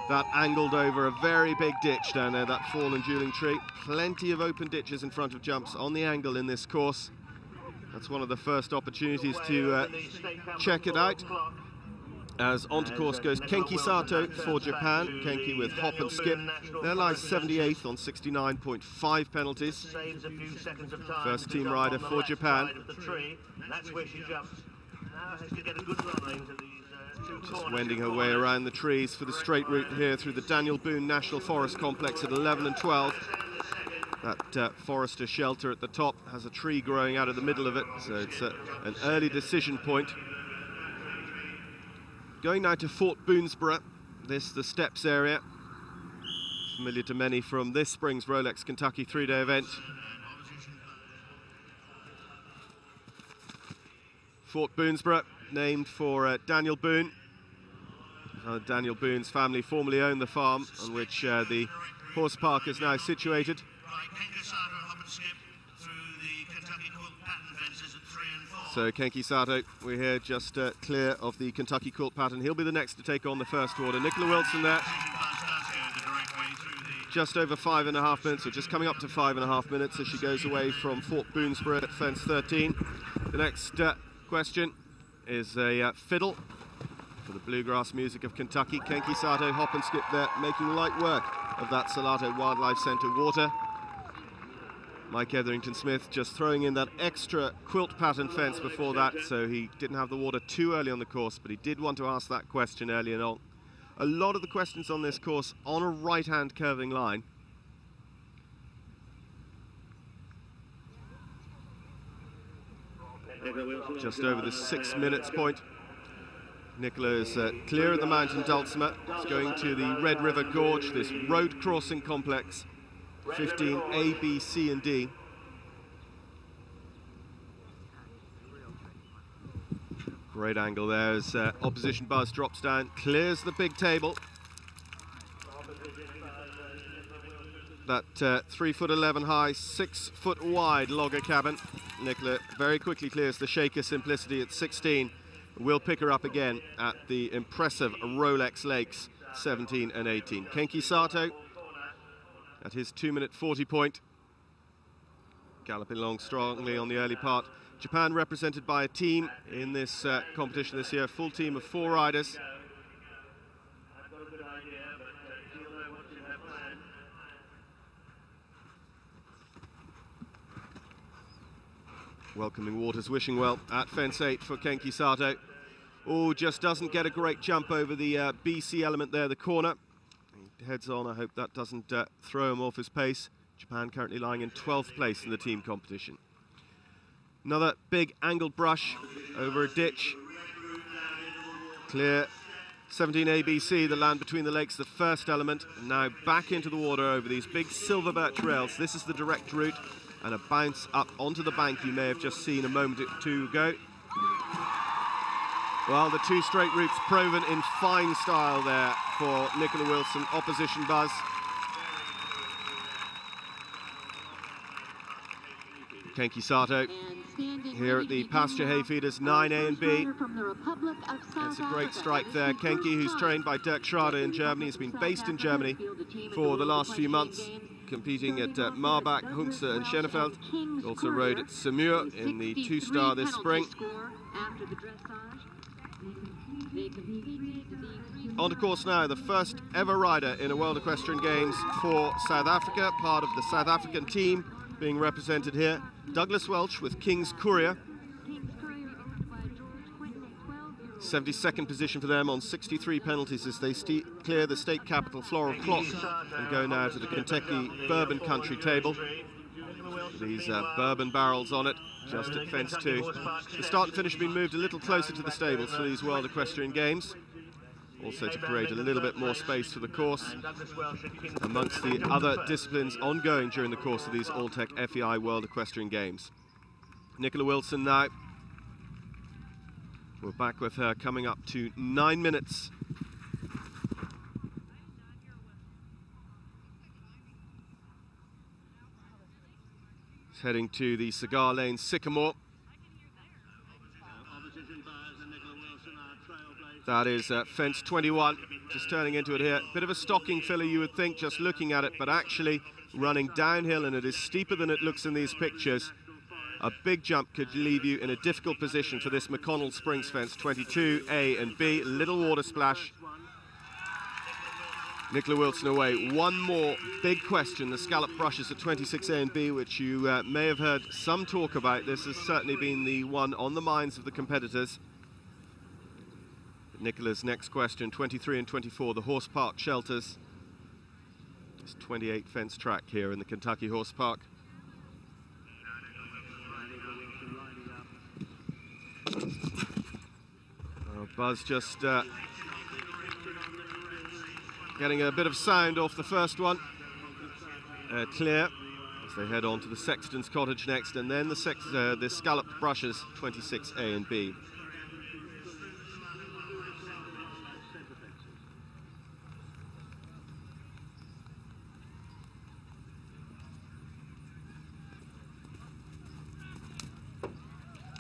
that angled over a very big ditch down there, that fallen dueling tree. Plenty of open ditches in front of jumps on the angle in this course. That's one of the first opportunities to check it out. As onto course goes Kenki Sato for Japan. Kenki with hop and skip. There lies 78th on 69.5 penalties. First team rider for Japan. Just wending her way around the trees for the straight route here through the Daniel Boone National Forest Complex at 11 and 12. That forester shelter at the top has a tree growing out of the middle of it, so it's an early decision point. Going now to Fort Boonesborough, the steps area, familiar to many from this spring's Rolex Kentucky 3-day event. Fort Boonesborough, named for Daniel Boone. Daniel Boone's family formerly owned the farm on which the horse park is now situated. So Kenki Sato, we're here just clear of the Kentucky quilt pattern. He'll be the next to take on the first order. Nicola Wilson there. Just over 5.5 minutes, or just coming up to 5.5 minutes as she goes away from Fort Boonesborough at fence 13. The next question is a fiddle for the bluegrass music of Kentucky. Kenki Sato, hop and skip there, making light work of that Salato Wildlife Centre water. Mike Etherington-Smith just throwing in that extra quilt pattern fence before that, so he didn't have the water too early on the course, but he did want to ask that question early on. A lot of the questions on this course on a right-hand curving line. Just over the 6 minutes point. Nicola is clear of the mountain Dulcimer. It's going to the Red River Gorge, this road crossing complex. 15 A, B, C and D. Great angle there as opposition buzz drops down, clears the big table. That 3'11" high, 6 foot wide logger cabin. Nicola very quickly clears the shaker Simplicity at 16. We'll pick her up again at the impressive Rolex Lakes 17 and 18. Kenki Sato at his 2-minute 40 point. Galloping along strongly on the early part. Japan represented by a team in this competition this year, a full team of 4 riders. Welcoming waters, wishing well at fence 8 for Kenki Sato. Oh, just doesn't get a great jump over the BC element there, the corner. He heads on, I hope that doesn't throw him off his pace. Japan currently lying in 12th place in the team competition. Another big angled brush over a ditch. Clear 17 ABC, the land between the lakes, the first element. And now back into the water over these big silver birch rails. This is the direct route, and a bounce up onto the bank you may have just seen a moment or two ago. Well, the 2 straight routes proven in fine style there for Nicola Wilson. Opposition buzz. Kenki Sato here at the pasture hay feeders 9A and B. It's a great strike there. Kenki, who's trained by Dirk Schrader in Germany, has been based in Germany for the last few months, competing at Marbach, Hunze and Schenefeld. Also rode at Saumur in the 2-star this spring. On to course now, the first ever rider in a World Equestrian Games for South Africa, part of the South African team being represented here. Douglas Welch with King's Courier. 72nd position for them on 63 penalties as they clear the state capital Floral Clock and go now to the Kentucky Bourbon Country table. These bourbon barrels on it, just at fence 2. The start and finish have been moved a little closer to the stables for these World Equestrian Games, also to create a little bit more space for the course, amongst the other disciplines ongoing during the course of these Alltech FEI World Equestrian Games. Nicola Wilson now. We're back with her coming up to 9 minutes. It's heading to the Cigar Lane Sycamore. That is fence 21, just turning into it here. Bit of a stocking filler, you would think, just looking at it, but actually running downhill, and it is steeper than it looks in these pictures. A big jump could leave you in a difficult position for this McConnell Springs fence 22A and B. Little water splash. Nicola Wilson away. One more big question, the scallop brushes at 26A and B, which you may have heard some talk about. This has certainly been the one on the minds of the competitors. Nicola's next question, 23 and 24, the horse park shelters. It's 28 fence track here in the Kentucky Horse Park. Buzz just getting a bit of sound off the first one. Clear as they head on to the Sexton's Cottage next, and then the scalloped brushes, 26A and B.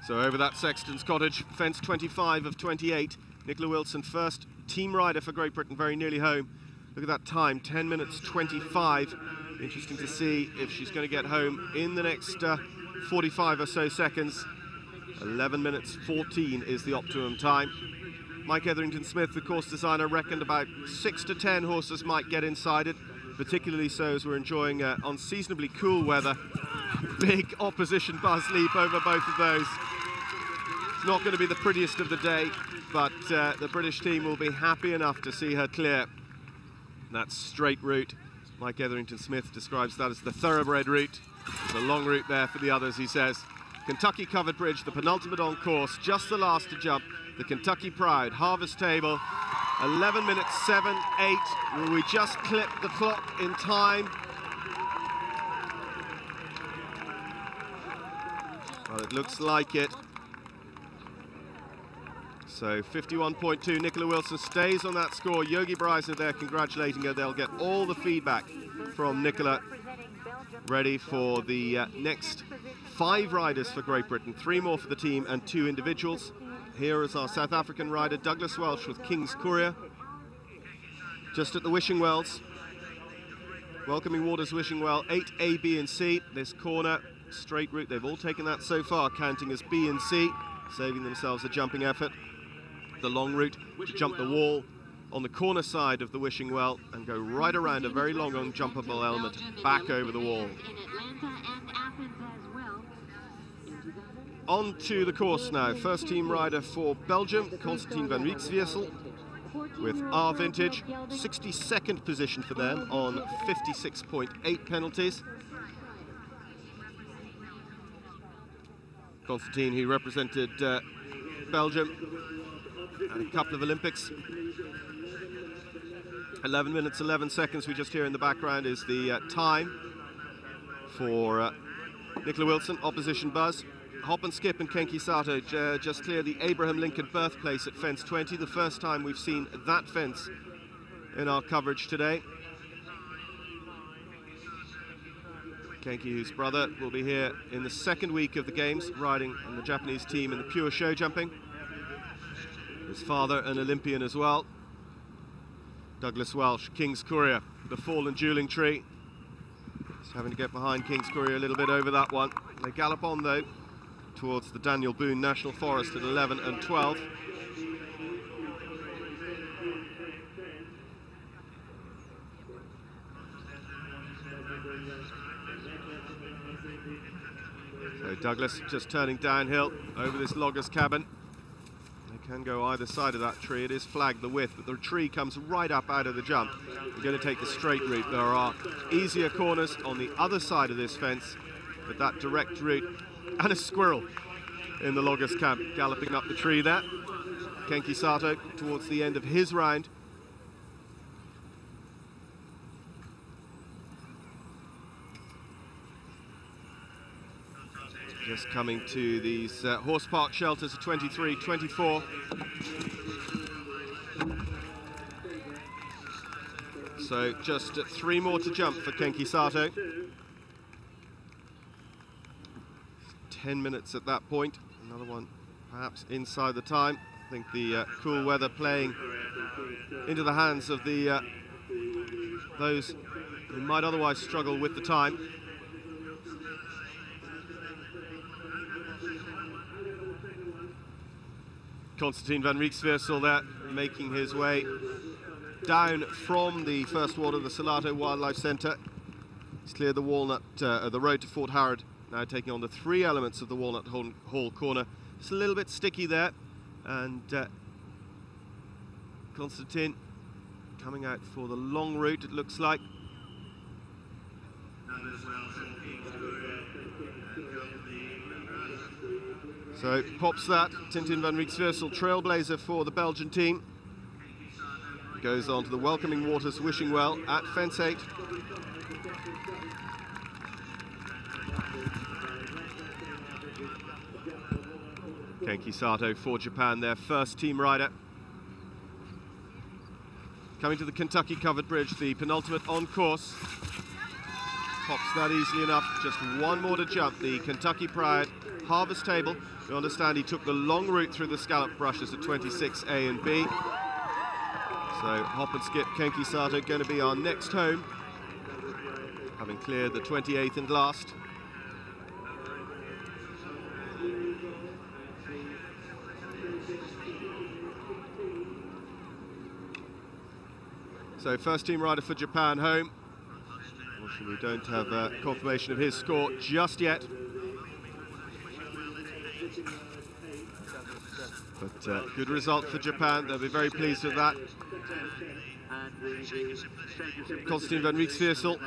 So over that Sexton's Cottage, fence 25 of 28. Nicola Wilson, first team rider for Great Britain, very nearly home. Look at that time, 10 minutes 25. Interesting to see if she's going to get home in the next 45 or so seconds. 11 minutes 14 is the optimum time. Mike Etherington-Smith, the course designer, reckoned about 6 to 10 horses might get inside it, particularly so as we're enjoying unseasonably cool weather. Big opposition buzz leap over both of those. It's not going to be the prettiest of the day, but the British team will be happy enough to see her clear. That straight route, Mike Etherington-Smith describes that as the thoroughbred route. There's a long route there for the others, he says. Kentucky Covered Bridge, the penultimate on course, just the last to jump. The Kentucky Pride, Harvest Table, 11 minutes 7-8. Will we just clip the clock in time? Well, it looks like it. So 51.2, Nicola Wilson stays on that score. Yogi Bryson there congratulating her. They'll get all the feedback from Nicola. Ready for the next 5 riders for Great Britain, 3 more for the team and 2 individuals. Here is our South African rider, Douglas Welsh with King's Courier. Just at the Wishing Wells. Welcoming Waters Wishing Well, 8A, B and C. This corner, straight route, they've all taken that so far, counting as B and C, saving themselves a jumping effort. The long route to jump the wall on the corner side of the Wishing Well and go right around a very long unjumpable element back over the wall. On to the course now. First team rider for Belgium, Constantine van Rietviertel with R Vintage. 62nd position for them on 56.8 penalties. Constantine, who represented Belgium at a couple of Olympics. 11 minutes 11 seconds we just hear in the background is the time for Nicola Wilson. Opposition buzz. Hop and Skip and Kenki Sato just clear the Abraham Lincoln birthplace at fence 20. The first time we've seen that fence in our coverage today. Kenki, whose brother will be here in the second week of the games, riding in the Japanese team in the pure show jumping. His father, an Olympian as well. Douglas Welsh, King's Courier, the fallen dueling tree. Just having to get behind King's Courier a little bit over that one. They gallop on though towards the Daniel Boone National Forest at 11 and 12. So Douglas just turning downhill over this logger's cabin. They can go either side of that tree. It is flagged the width, but the tree comes right up out of the jump. We're going to take the straight route. There are easier corners on the other side of this fence, but that direct route, and a squirrel in the logger's camp galloping up the tree there. Kenki Sato towards the end of his round. Just coming to these horse park shelters of 23, 24. So just 3 more to jump for Kenki Sato. 10 minutes at that point. Another one perhaps inside the time. I think the cool weather playing into the hands of the those who might otherwise struggle with the time. Konstantin van Rijkswiersel there, making his way down from the first ward of the Sato Wildlife Centre. He's cleared the Walnut, the road to Fort Howard, now taking on the 3 elements of the Walnut Hall corner. It's a little bit sticky there, and Konstantin coming out for the long route, it looks like. So pops that, Tintin van Rijkswiersel, trailblazer for the Belgian team. Goes on to the welcoming waters, wishing well at fence 8. Kenki Sato for Japan, their first team rider. Coming to the Kentucky covered bridge, the penultimate on course. Pops that easily enough, just one more to jump. The Kentucky Pride Harvest Table. We understand he took the long route through the scallop brushes at 26A and B. So hop and skip Kenki Sato going to be our next home, having cleared the 28th and last. So first team rider for Japan home. Unfortunately, we don't have confirmation of his score just yet. But good result for Japan, they'll be very pleased with that. Konstantin van Rijkswiersel